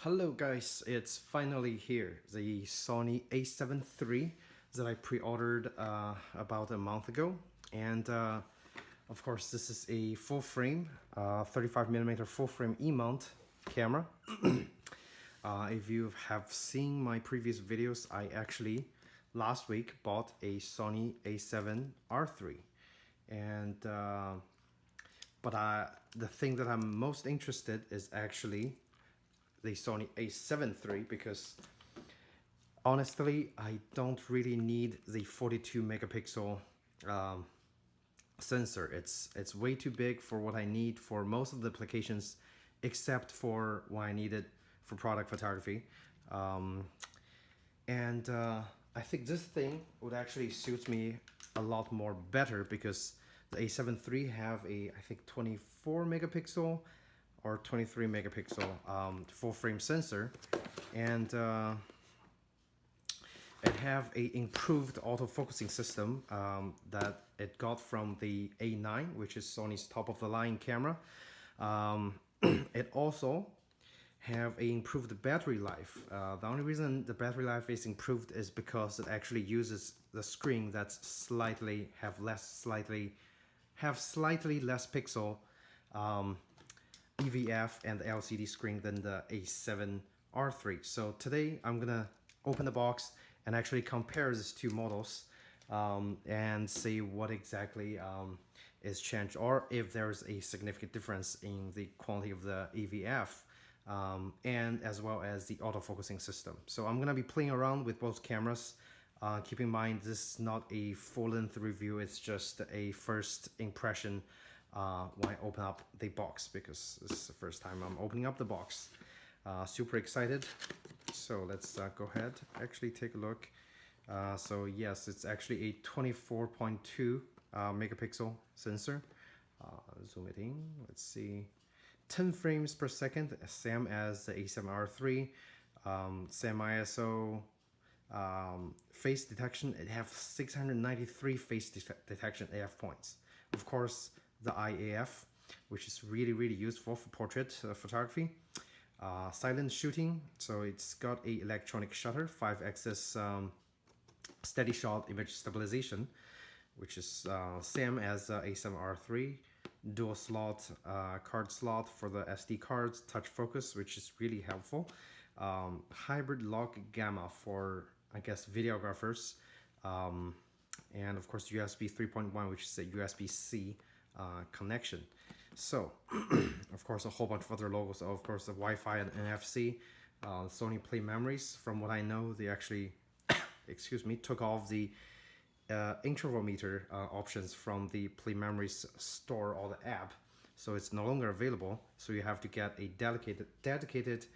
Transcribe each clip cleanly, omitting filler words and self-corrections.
Hello guys, it's finally here, the Sony A7 III that I pre-ordered about a month ago. And of course this is a full frame, 35mm full frame E-mount camera. If you have seen my previous videos, I actually last week bought a Sony A7R III. And the thing that I'm most interested is actually the Sony A7 III, because honestly I don't really need the 42 megapixel sensor. It's way too big for what I need for most of the applications, except for what I need it for product photography. I think this thing would actually suit me a lot more better, because the A7 III have a, I think, 24 megapixel or 23 megapixel full frame sensor, and it have a improved autofocusing system that it got from the A9, which is Sony's top of the line camera. It also have a improved battery life. The only reason the battery life is improved is because it actually uses the screen that's slightly less pixel EVF and LCD screen than the A7R III. So today I'm gonna open the box and actually compare these two models and see what exactly is changed, or if there's a significant difference in the quality of the EVF and as well as the autofocusing system. So I'm gonna be playing around with both cameras. Keep in mind, this is not a full-length review, it's just a first impression when I open up the box, because this is the first time I'm opening up the box. Super excited. So let's go ahead, actually take a look. So yes, it's actually a 24.2 megapixel sensor. Zoom it in, let's see. 10 frames per second, same as the A7R III. Same ISO. Face detection, it has 693 face detection AF points. Of course, the IAF, which is really useful for portrait photography. Silent shooting, so it's got a electronic shutter, 5-axis steady shot image stabilization, which is same as A7R III. Dual slot card slot for the SD cards, touch focus, which is really helpful. Hybrid log gamma for, I guess, videographers, and of course USB 3.1, which is a USB-C connection. So of course a whole bunch of other logos, of course the Wi-Fi and NFC. Sony Play Memories, from what I know, they actually excuse me, took off the intervalometer options from the Play Memories store or the app, so it's no longer available. So you have to get a dedicated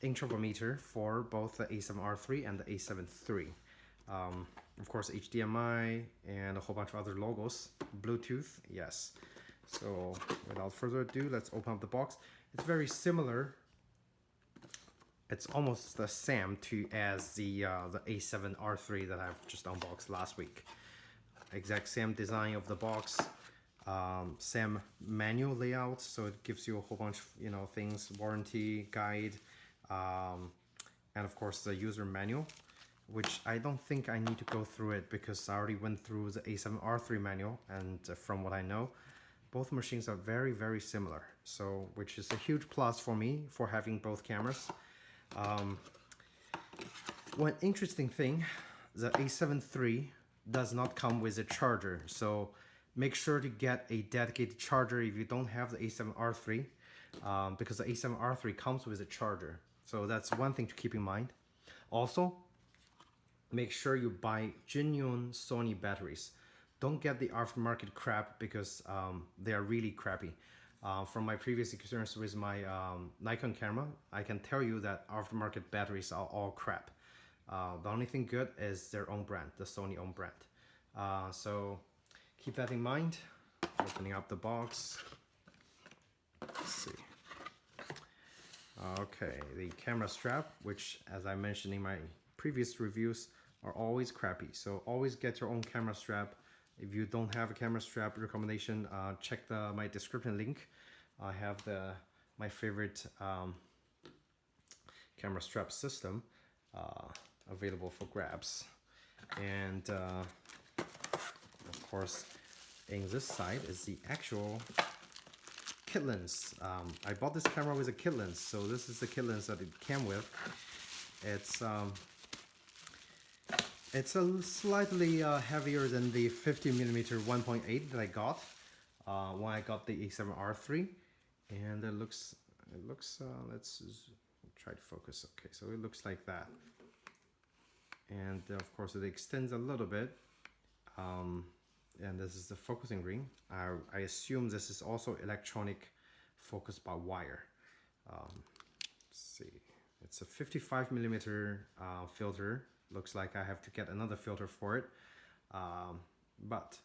intervalometer for both the A7R III and the A7 III. Of course HDMI and a whole bunch of other logos. Bluetooth, yes. So without further ado, let's open up the box. It's very similar. It's almost the same as the A7R III that I've just unboxed last week. Exact same design of the box, same manual layout, so it gives you a whole bunch of things, warranty guide, and of course the user manual, which I don't think I need to go through it because I already went through the A7R III manual, and from what I know, both machines are very similar, so which is a huge plus for me for having both cameras. One interesting thing, the A7 III does not come with a charger, so make sure to get a dedicated charger if you don't have the A7R III, because the A7R III comes with a charger. So that's one thing to keep in mind. Also, make sure you buy genuine Sony batteries. Don't get the aftermarket crap, because they are really crappy. From my previous experience with my Nikon camera, I can tell you that aftermarket batteries are all crap. The only thing good is their own brand, the Sony own brand. So keep that in mind. Opening up the box. Let's see. Okay, the camera strap, which, as I mentioned in my previous reviews, are always crappy. So always get your own camera strap. If you don't have a camera strap recommendation, check my description link. I have my favorite camera strap system available for grabs. And of course, in this side is the actual kit lens. I bought this camera with a kit lens, so this is the kit lens that it came with. It's a slightly heavier than the 50mm 1.8 that I got when I got the A7R III, and it looks let's try to focus. Okay, so it looks like that, and of course it extends a little bit, and this is the focusing ring. I assume this is also electronic focus by wire. Let's see, it's a 55mm filter. Looks like I have to get another filter for it, but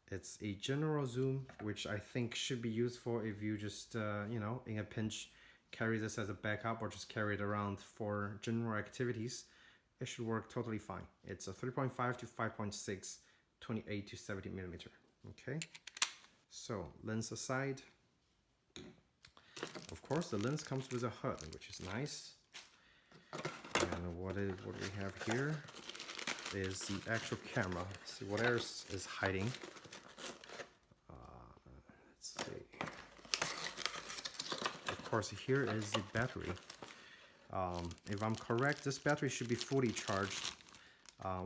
it's a general zoom, which I think should be useful if you just you know, in a pinch, carry this as a backup or just carry it around for general activities. It should work totally fine. It's a 3.5 to 5.6, 28 to 70mm. Okay, so lens aside, of course the lens comes with a hood, which is nice. And what we have here is the actual camera. Let's see what else is hiding. Let's see. Of course, here is the battery. If I'm correct, this battery should be fully charged.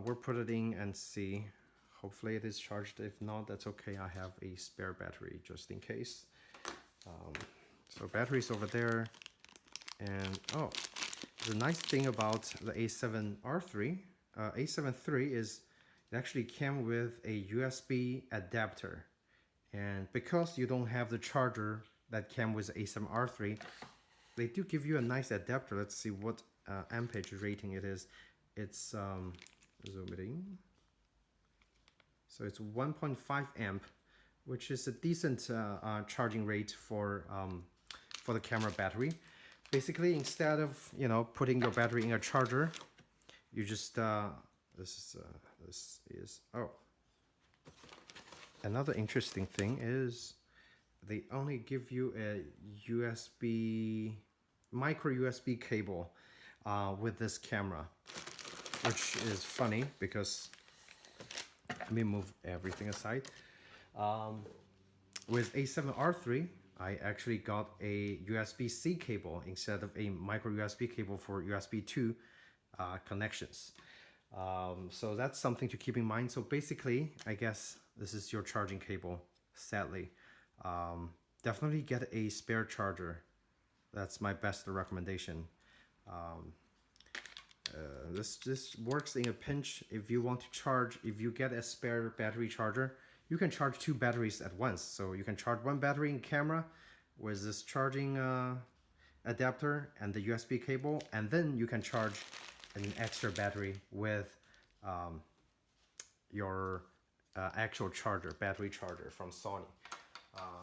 We'll put it in and see. Hopefully it is charged. If not, that's okay. I have a spare battery just in case. So battery's over there. And oh, the nice thing about the A7R III, A7 III is it actually came with a USB adapter. And because you don't have the charger that came with the A7R III, they do give you a nice adapter. Let's see what ampage rating it is. It's zoom it in. So it's 1.5 amp, which is a decent charging rate for the camera battery. Basically, instead of, you know, putting your battery in a charger, you just this is oh, another interesting thing is they only give you a USB micro USB cable with this camera, which is funny because let me move everything aside. With A7R III, I actually got a USB-C cable instead of a micro USB cable for USB 2 connections. So that's something to keep in mind. So basically, I guess this is your charging cable, sadly. Definitely get a spare charger. That's my best recommendation. This works in a pinch. If you want to charge, if you get a spare battery charger, you can charge 2 batteries at once. So you can charge 1 battery in camera with this charging adapter and the USB cable, and then you can charge an extra battery with your actual charger, battery charger from Sony.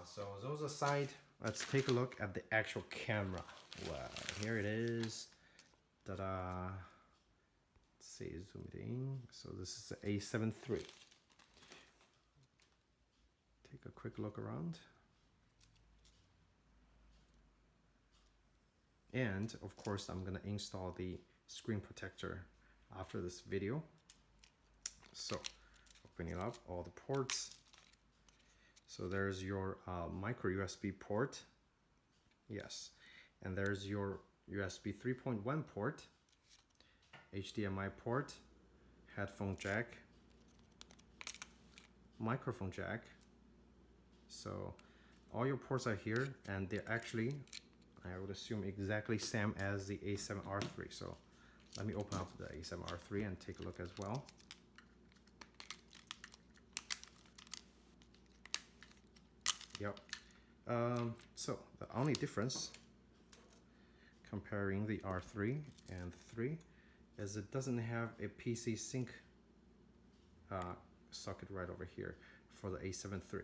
So those aside, let's take a look at the actual camera. Wow, here it is. Ta-da! Let's see, zoom it in. So this is the A7 III. Take a quick look around. And of course, I'm gonna install the screen protector after this video. So opening up all the ports. So there's your micro USB port. Yes. And there's your USB 3.1 port, HDMI port, headphone jack, microphone jack. So all your ports are here, and they're actually, I would assume, exactly same as the A7R III. So let me open up the A7R III and take a look as well. Yep. So the only difference comparing the R3 and the 3 is it doesn't have a PC sync socket right over here for the A7 III.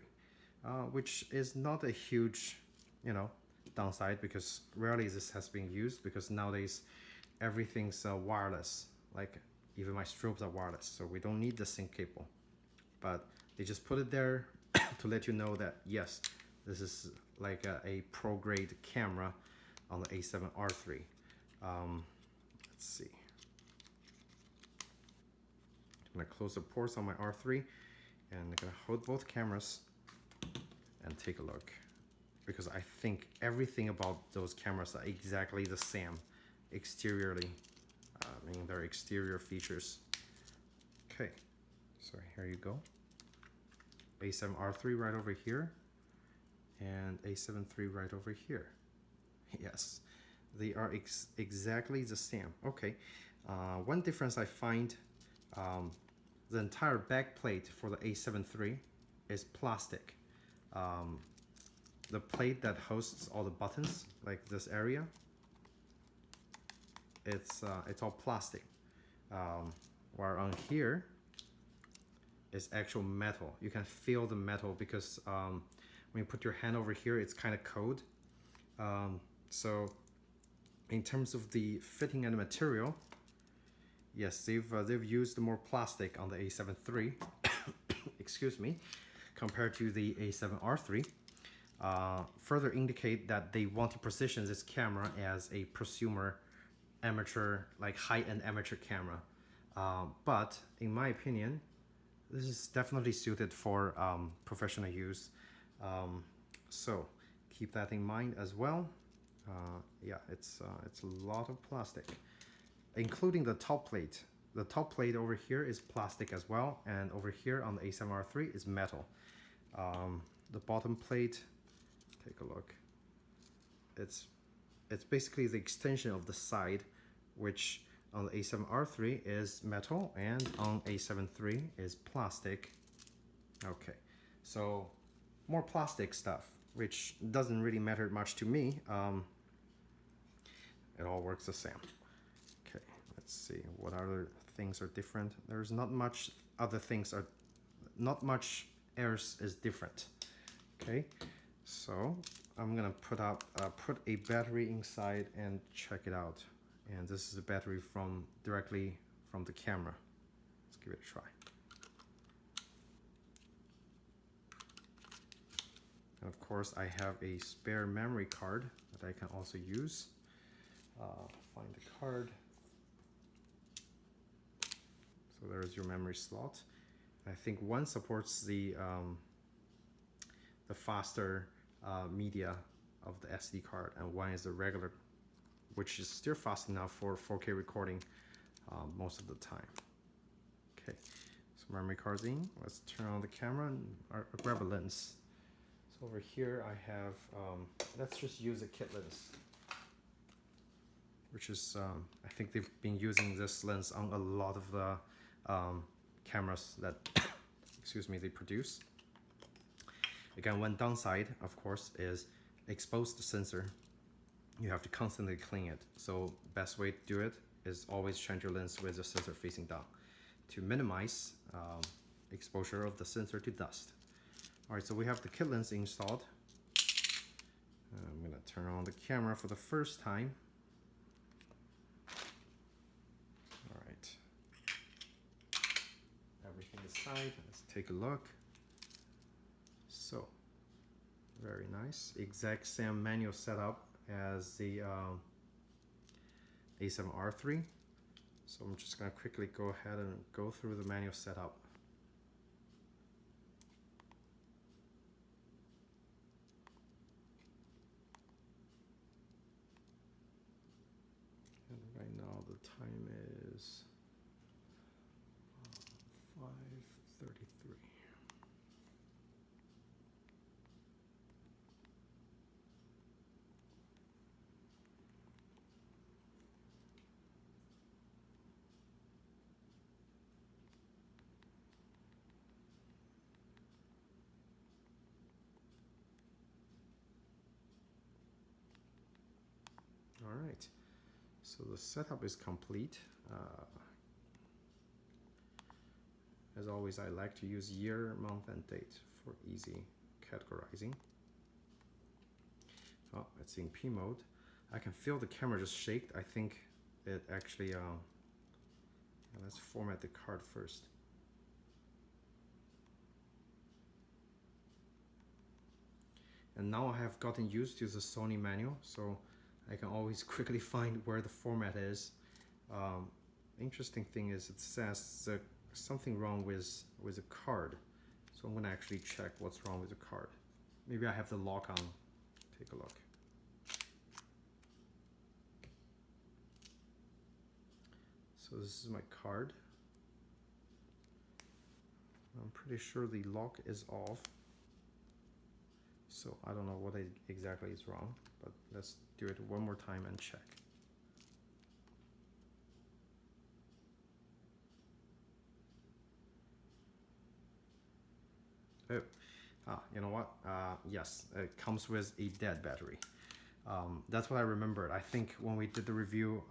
Which is not a huge, you know, downside, because rarely this has been used, because nowadays everything's wireless. Like even my strobes are wireless, so we don't need the sync cable. But they just put it there to let you know that yes, this is like a pro grade camera on the A7R III. Let's see. I'm gonna close the ports on my R3 and I'm gonna hold both cameras and take a look, because I think everything about those cameras are exactly the same exteriorly, meaning their exterior features. Okay, so here you go. A7R III right over here and A7 III right over here. Yes, they are exactly the same. Okay, one difference I find, the entire back plate for the A7 III is plastic. The plate that hosts all the buttons, like this area, it's all plastic. While on here is actual metal. You can feel the metal because when you put your hand over here, it's kind of cold. So in terms of the fitting and the material, yes, they've used more plastic on the A7 III, excuse me, compared to the A7R III. Further indicate that they want to position this camera as a prosumer amateur, like high-end amateur camera. But in my opinion, this is definitely suited for professional use. So keep that in mind as well. Yeah, it's a lot of plastic, including the top plate. The top plate over here is plastic as well, and over here on the A7R III is metal. The bottom plate, take a look. It's basically the extension of the side, which on the A7R III is metal, and on A7 III is plastic. Okay, so more plastic stuff, which doesn't really matter much to me. It all works the same. Okay, let's see what other things are different. There's not much other things are, not much else is different. Okay, so I'm gonna put a battery inside and check it out. And this is a battery directly from the camera. Let's give it a try. And of course, I have a spare memory card that I can also use. Find the card. So there's your memory slot. I think one supports the faster media of the SD card, and one is the regular, which is still fast enough for 4K recording most of the time. Okay, so memory card's in. Let's turn on the camera and grab a lens. So over here I have, let's just use a kit lens, which is, I think they've been using this lens on a lot of the cameras that, excuse me, they produce. Again, one downside, of course, is exposed sensor. You have to constantly clean it. So best way to do it is always change your lens with the sensor facing down to minimize exposure of the sensor to dust. All right, so we have the kit lens installed. I'm gonna turn on the camera for the first time. All right, everything aside, let's take a look. So, very nice. Exact same manual setup as the A7R III. So I'm just going to quickly go ahead and go through the manual setup. And right now the time is 5:33. All right, so the setup is complete. As always, I like to use year, month, and date for easy categorizing. Oh, it's in P mode. I can feel the camera just shake. I think it actually, let's format the card first. And now I have gotten used to the Sony manual, so I can always quickly find where the format is. Interesting thing is it says something wrong with the card. So I'm gonna actually check what's wrong with the card. Maybe I have the lock on. Take a look. So this is my card. I'm pretty sure the lock is off. So I don't know what exactly is wrong, but let's do it one more time and check. Oh, you know what? Yes, it comes with a dead battery. That's what I remembered. I think when we did the review,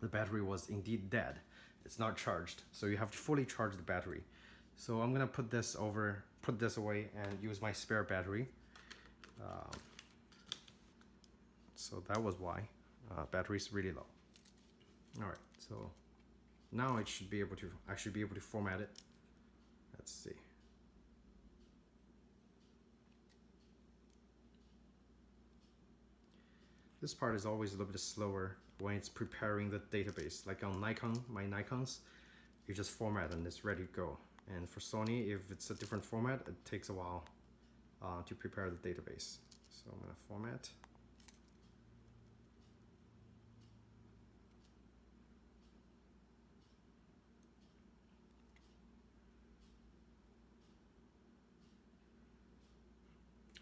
the battery was indeed dead. It's not charged, so you have to fully charge the battery. So I'm gonna put this away and use my spare battery. So that was why battery is really low. All right, so now I should be able to format it. Let's see. This part is always a little bit slower when it's preparing the database. Like on Nikon, my Nikons, you just format and it's ready to go. And for Sony, if it's a different format, it takes a while to prepare the database. So I'm gonna format.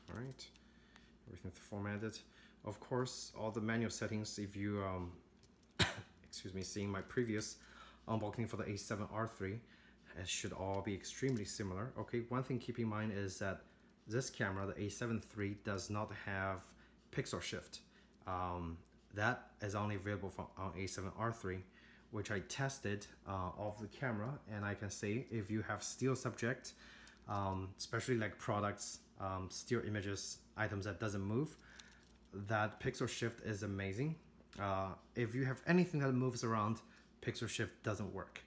All right, everything's formatted. Of course, all the manual settings, if you, excuse me, seeing my previous unboxing for the A7R III, it should all be extremely similar. Okay, one thing keep in mind is that this camera, the A7 III, does not have pixel shift. That is only available on A7R III, which I tested off the camera, and I can say if you have still subject, especially like products, still images, items that doesn't move, that pixel shift is amazing. If you have anything that moves around, pixel shift doesn't work.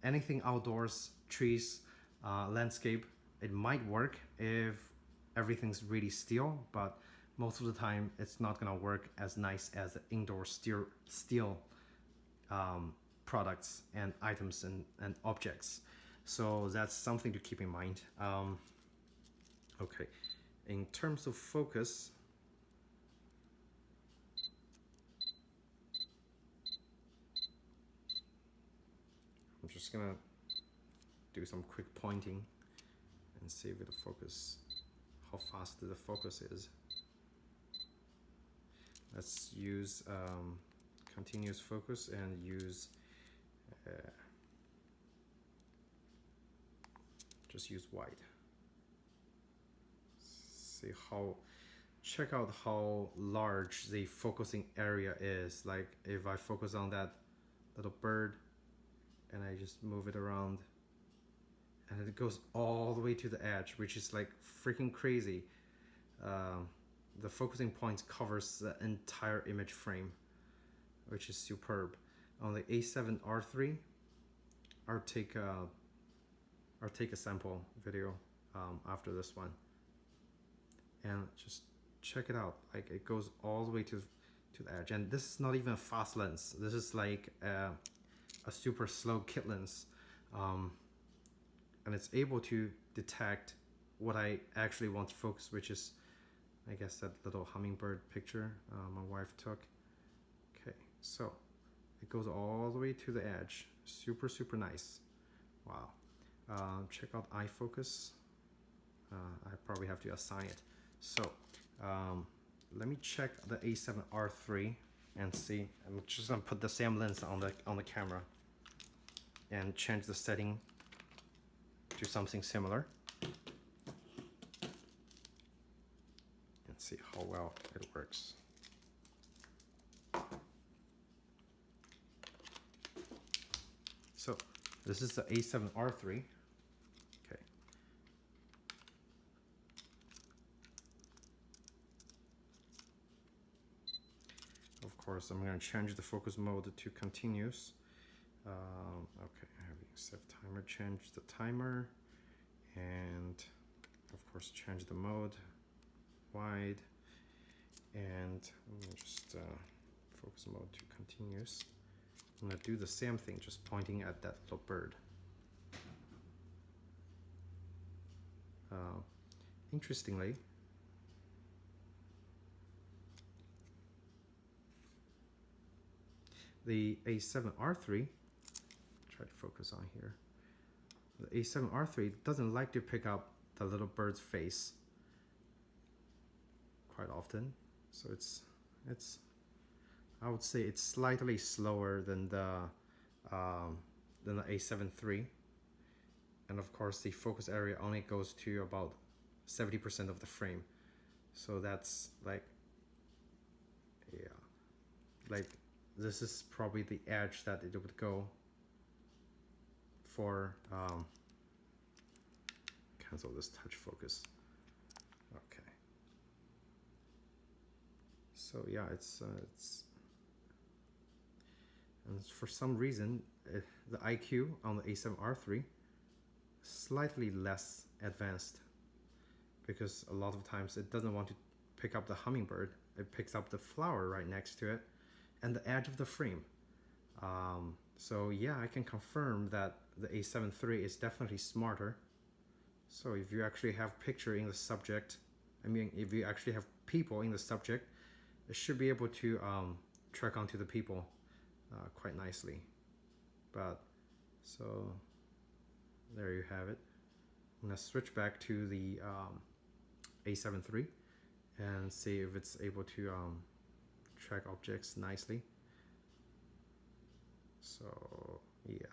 Anything outdoors, trees, landscape, it might work if everything's really still, but most of the time it's not gonna work as nice as the indoor still products and items and objects. So that's something to keep in mind. Okay, in terms of focus, I'm just gonna do some quick pointing and see with the focus, how fast the focus is. Let's use continuous focus and use just use wide. See how, check out how large the focusing area is. Like if I focus on that little bird and I just move it around, and it goes all the way to the edge, which is like freaking crazy. The focusing point covers the entire image frame, which is superb. On the A7R III, I'll take a sample video after this one, and just check it out. Like it goes all the way to the edge, and this is not even a fast lens. This is like a super slow kit lens, and it's able to detect what I actually want to focus, which is, I guess, that little hummingbird picture my wife took. Okay, so it goes all the way to the edge. Super nice. Wow. Check out eye focus. I probably have to assign it. So let me check the A7R III and see. I'm just gonna put the same lens on the camera and change the setting to something similar and see how well it works. So this is the A7R III. Okay. Of course, I'm going to change the focus mode to continuous. Okay, having set timer, change the timer, and of course change the mode, wide, and I'm going to just focus mode to continuous. I'm gonna do the same thing, just pointing at that little bird. Interestingly, the A7R III, try to focus on here. The A7R III doesn't like to pick up the little bird's face quite often, so it's I would say it's slightly slower than the A7 III, and of course the focus area only goes to about 70% of the frame, so that's like, yeah, like this is probably the edge that it would go for. Cancel this touch focus. Okay. So yeah, it's and for some reason the IQ on the A7R III slightly less advanced, because a lot of times it doesn't want to pick up the hummingbird. It picks up the flower right next to it and the edge of the frame. So yeah, I can confirm that the A7 III is definitely smarter. So if you actually have picture in the subject, I mean, if you actually have people in the subject, it should be able to track onto the people quite nicely. But so there you have it. I'm gonna switch back to the A7 III and see if it's able to track objects nicely. So yeah.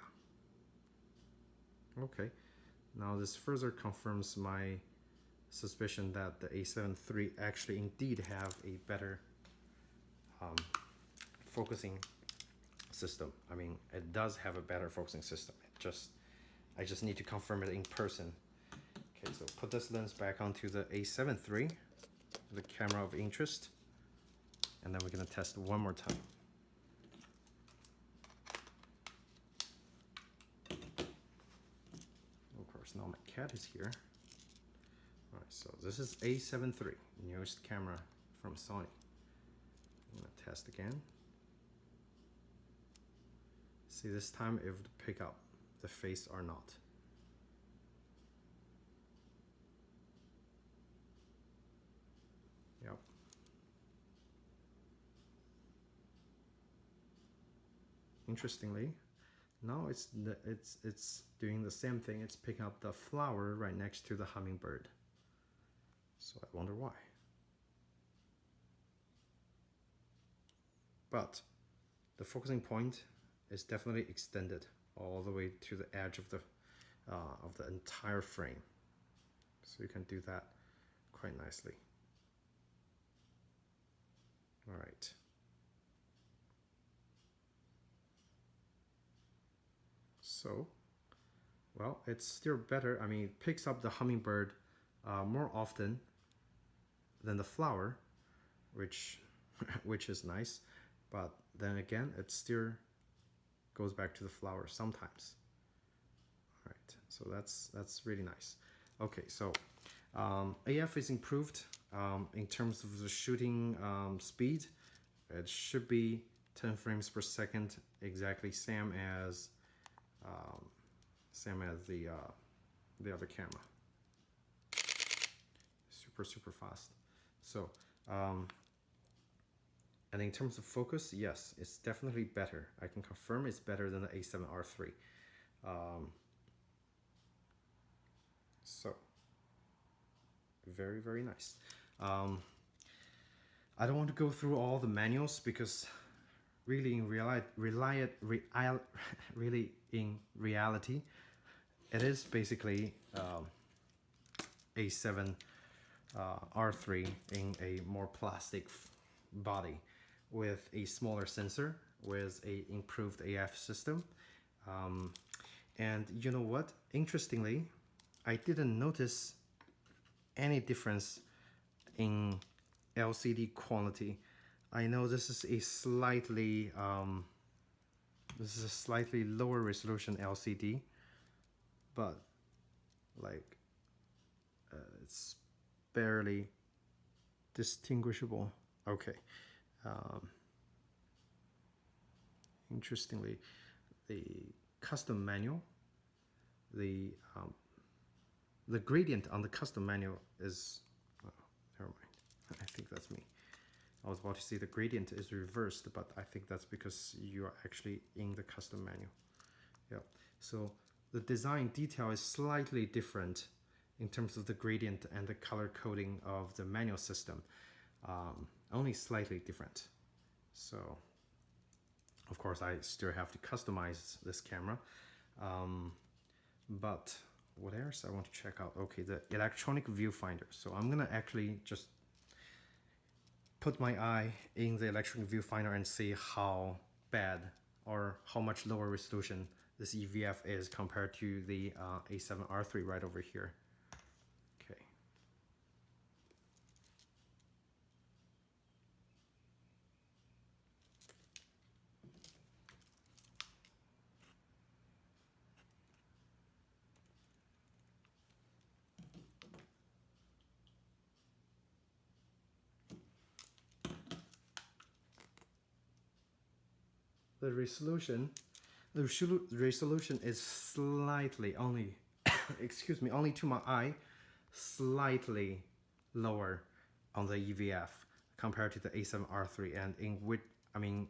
Okay. Now this further confirms my suspicion that the A7 III actually indeed have a better focusing system. I mean, it does have a better focusing system. I just need to confirm it in person. Okay, so put this lens back onto the A7 III, the camera of interest, and then we're gonna test one more time. Now my cat is here. Alright, so this is A7 III, newest camera from Sony. I'm gonna test again. See, this time it would pick up the face or not. Yep. Interestingly, now it's doing the same thing. It's picking up the flower right next to the hummingbird. So I wonder why. But the focusing point is definitely extended all the way to the edge of the entire frame. So you can do that quite nicely. All right. So, well, it's still better. I mean, it picks up the hummingbird more often than the flower, which is nice. But then again, it still goes back to the flower sometimes. All right, so that's really nice. Okay, so AF is improved in terms of the shooting speed. It should be 10 frames per second, exactly same as the other camera. Super fast. So and in terms of focus, yes, it's definitely better. I can confirm it's better than the A7R III. So very nice. I don't want to go through all the manuals because really in reality, it is basically A7R III in a more plastic body with a smaller sensor with a improved AF system. And you know what? Interestingly, I didn't notice any difference in LCD quality. I know this is a slightly lower resolution LCD, but like it's barely distinguishable. Okay, interestingly, the custom manual, the gradient on the custom manual is, oh, never mind, I think that's me. I was about to say the gradient is reversed, but I think that's because you are actually in the custom manual. Yeah, so the design detail is slightly different in terms of the gradient and the color coding of the manual system, only slightly different. So of course I still have to customize this camera, but what else I want to check out? Okay, the electronic viewfinder. So I'm gonna actually just put my eye in the electronic viewfinder and see how bad or how much lower resolution this EVF is compared to the A7R III right over here. Okay. The resolution is slightly, only excuse me, only to my eye, slightly lower on the EVF compared to the A7R III, and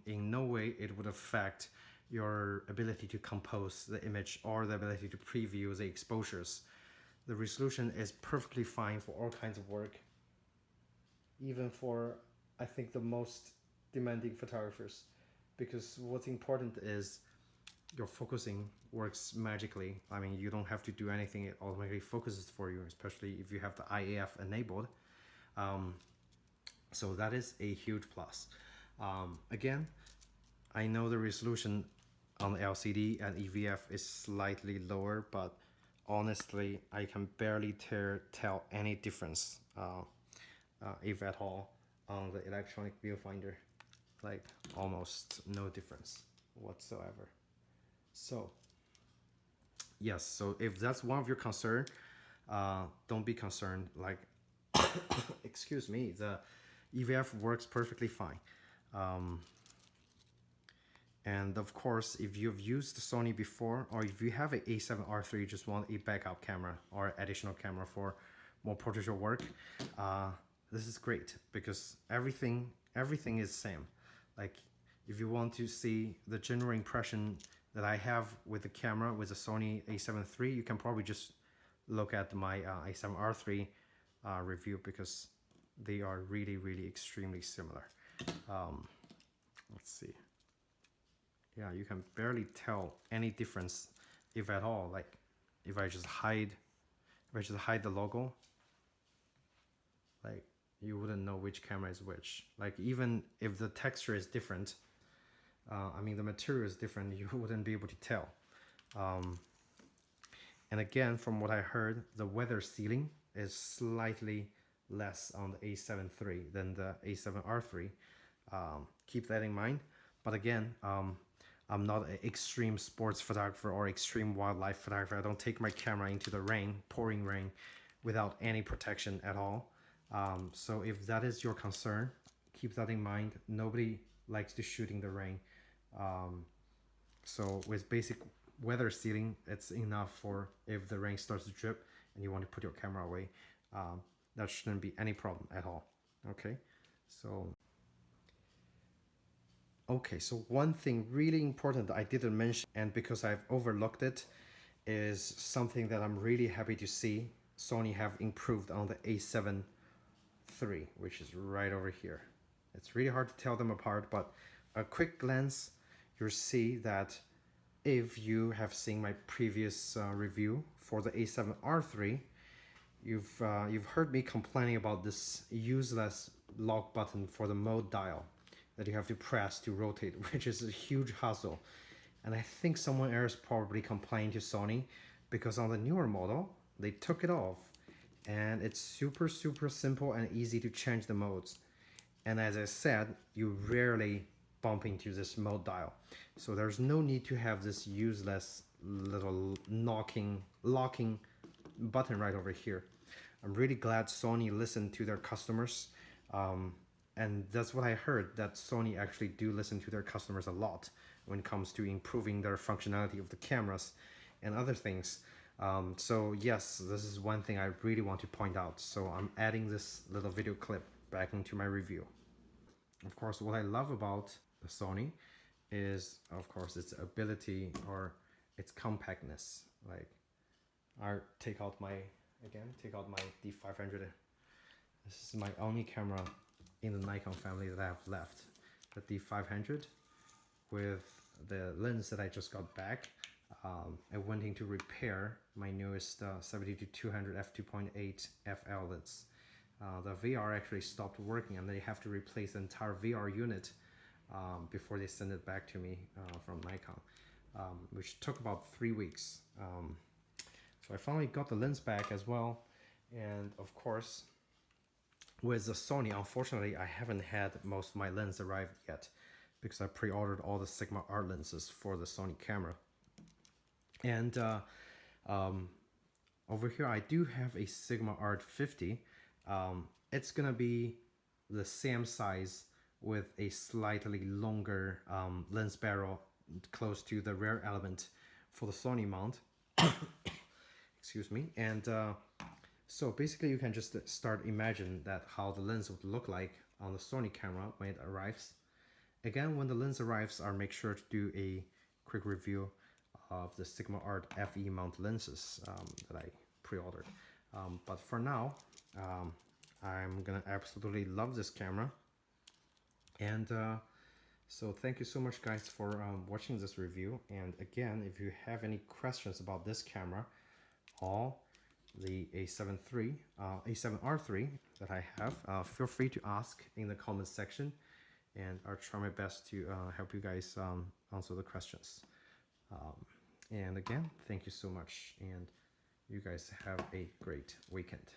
in no way it would affect your ability to compose the image or the ability to preview the exposures. The resolution is perfectly fine for all kinds of work, even for, I think, the most demanding photographers, because what's important is your focusing works magically. I mean, you don't have to do anything, it automatically focuses for you, especially if you have the IAF enabled. So that is a huge plus. Again, I know the resolution on the LCD and EVF is slightly lower, but honestly, I can barely tell any difference, if at all, on the electronic viewfinder. Like almost no difference whatsoever. So yes, so if that's one of your concern, don't be concerned. Like excuse me, the EVF works perfectly fine. And of course, if you've used Sony before, or if you have an A7R III, just want a backup camera or additional camera for more portraiture work, this is great because everything is same. Like if you want to see the general impression that I have with the camera with the Sony A7 III, you can probably just look at my A7R III review, because they are really extremely similar. Let's see. Yeah, you can barely tell any difference, if at all. Like if I just hide the logo, like you wouldn't know which camera is which. Like even if the texture is different, the material is different, you wouldn't be able to tell. And again, from what I heard, the weather sealing is slightly less on the A7 III than the A7R III. Keep that in mind. But again, I'm not an extreme sports photographer or extreme wildlife photographer. I don't take my camera into the rain, pouring rain, without any protection at all. So if that is your concern, keep that in mind. Nobody likes to shoot in the rain. So with basic weather sealing, it's enough for if the rain starts to drip and you want to put your camera away. That shouldn't be any problem at all. Okay, so one thing really important that I didn't mention, and because I've overlooked it, is something that I'm really happy to see Sony have improved on the A7 III, which is right over here. It's really hard to tell them apart, but a quick glance, you'll see that if you have seen my previous review for the A7R III, you've heard me complaining about this useless lock button for the mode dial that you have to press to rotate, which is a huge hassle. And I think someone else probably complained to Sony because on the newer model, they took it off and it's super simple and easy to change the modes. And as I said, you rarely bump into this mode dial. So there's no need to have this useless little locking button right over here. I'm really glad Sony listened to their customers. and that's what I heard, that Sony actually do listen to their customers a lot when it comes to improving their functionality of the cameras and other things. So yes, this is one thing I really want to point out. So I'm adding this little video clip back into my review. Of course, what I love about the Sony is, of course, its ability or its compactness. Like, I take out my D500. This is my only camera in the Nikon family that I have left. The D500 with the lens that I just got back. I'm wanting to repair my newest 70-200 f2.8 FL lens. The VR actually stopped working, and they have to replace the entire VR unit before they send it back to me from Nikon, which took about 3 weeks. So I finally got the lens back as well, and of course, with the Sony, unfortunately, I haven't had most of my lens arrived yet because I pre-ordered all the Sigma Art lenses for the Sony camera. And over here, I do have a Sigma Art 50. It's gonna be the same size with a slightly longer lens barrel close to the rear element for the Sony mount. Excuse me. And so basically you can just start imagine that how the lens would look like on the Sony camera when it arrives. Again, when the lens arrives, I'll make sure to do a quick review of the Sigma Art FE mount lenses that I pre-ordered. But for now, I'm gonna absolutely love this camera. And so thank you so much, guys, for watching this review. And again, if you have any questions about this camera or the A7R III that I have, feel free to ask in the comments section, and I'll try my best to help you guys answer the questions. And again, thank you so much, and you guys have a great weekend.